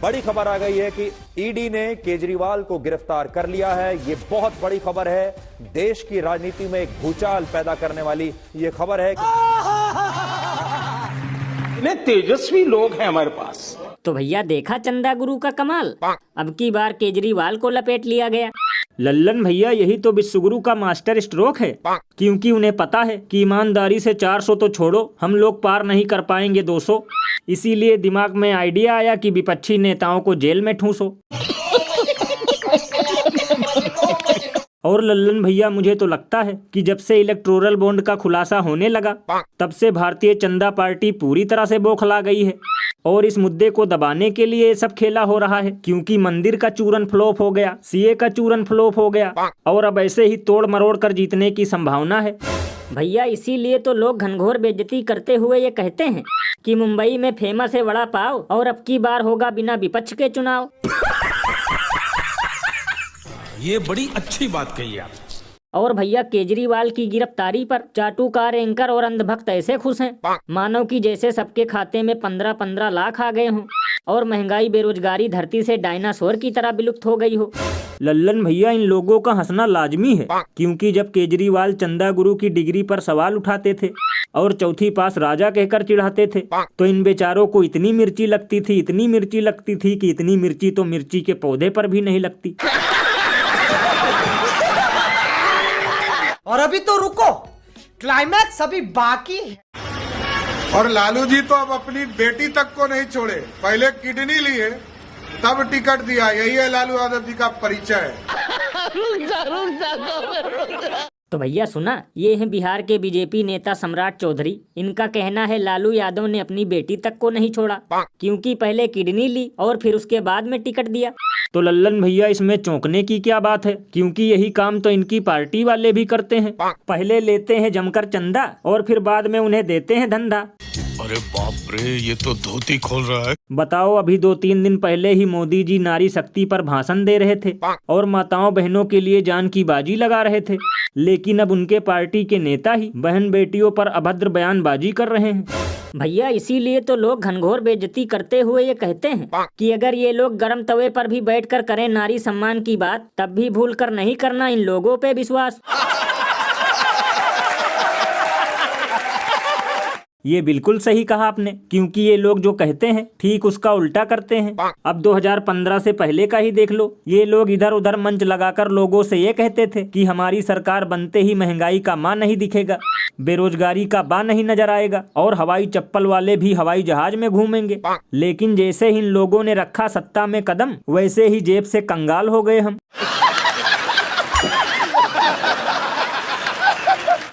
बड़ी खबर आ गई है कि ईडी ने केजरीवाल को गिरफ्तार कर लिया है। ये बहुत बड़ी खबर है, देश की राजनीति में एक भूचाल पैदा करने वाली ये खबर है। इतने तेजस्वी लोग हैं हमारे पास। तो भैया देखा चंदा गुरु का कमाल, अब की बार केजरीवाल को लपेट लिया गया। लल्लन भैया यही तो विश्वगुरु का मास्टर स्ट्रोक है, क्योंकि उन्हें पता है कि ईमानदारी से 400 तो छोड़ो, हम लोग पार नहीं कर पाएंगे 200। इसीलिए दिमाग में आइडिया आया कि विपक्षी नेताओं को जेल में ठूंसो। और लल्लन भैया मुझे तो लगता है कि जब से इलेक्टोरल बॉन्ड का खुलासा होने लगा, तब से भारतीय जनता पार्टी पूरी तरह से बौखला गई है। और इस मुद्दे को दबाने के लिए ये सब खेला हो रहा है, क्योंकि मंदिर का चूरन फ्लॉप हो गया, सीए का चूरन फ्लॉप हो गया, और अब ऐसे ही तोड़ मरोड़ कर जीतने की संभावना है। भैया इसीलिए तो लोग घनघोर बेइज्जती करते हुए ये कहते हैं कि मुंबई में फेमस है वड़ा पाव, और अब की बार होगा बिना विपक्ष के चुनाव। ये बड़ी अच्छी बात कही आप। और भैया केजरीवाल की गिरफ्तारी पर चाटुकार एंकर और अंधभक्त ऐसे खुश हैं, मानो कि जैसे सबके खाते में 15-15 लाख आ गए हों और महंगाई बेरोजगारी धरती से डायनासोर की तरह विलुप्त हो गई हो। लल्लन भैया इन लोगों का हंसना लाजमी है, क्योंकि जब केजरीवाल चंदा गुरु की डिग्री पर सवाल उठाते थे और चौथी पास राजा कहकर चिढ़ाते थे, तो इन बेचारों को इतनी मिर्ची लगती थी, इतनी मिर्ची लगती थी कि इतनी मिर्ची तो मिर्ची के पौधे पर भी नहीं लगती। और अभी तो रुको, क्लाइमैक्स अभी बाकी है। और लालू जी तो अब अपनी बेटी तक को नहीं छोड़े, पहले किडनी लिए तब टिकट दिया। यही है लालू यादव जी का परिचय। तो भैया सुना, ये हैं बिहार के बीजेपी नेता सम्राट चौधरी। इनका कहना है लालू यादव ने अपनी बेटी तक को नहीं छोड़ा, क्योंकि पहले किडनी ली और फिर उसके बाद में टिकट दिया। तो लल्लन भैया इसमें चौंकने की क्या बात है, क्योंकि यही काम तो इनकी पार्टी वाले भी करते हैं। पहले लेते हैं जमकर चंदा और फिर बाद में उन्हें देते हैं धंधा। अरे बाप रे, ये तो धोती खोल रहा है। बताओ, अभी 2-3 दिन पहले ही मोदी जी नारी शक्ति पर भाषण दे रहे थे और माताओं बहनों के लिए जान की बाजी लगा रहे थे, लेकिन अब उनके पार्टी के नेता ही बहन बेटियों पर अभद्र बयानबाजी कर रहे हैं। भैया इसीलिए तो लोग घनघोर बेइज्जती करते हुए ये कहते हैं कि अगर ये लोग गर्म तवे पर भी बैठकर करें नारी सम्मान की बात, तब भी भूल कर नहीं करना इन लोगों पे विश्वास। ये बिल्कुल सही कहा आपने, क्योंकि ये लोग जो कहते हैं ठीक उसका उल्टा करते हैं। अब 2015 से पहले का ही देख लो, ये लोग इधर उधर मंच लगाकर लोगों से ये कहते थे कि हमारी सरकार बनते ही महंगाई का माँ नहीं दिखेगा, बेरोजगारी का बा नहीं नजर आएगा और हवाई चप्पल वाले भी हवाई जहाज में घूमेंगे। लेकिन जैसे ही इन लोगों ने रखा सत्ता में कदम, वैसे ही जेब से कंगाल हो गए हम।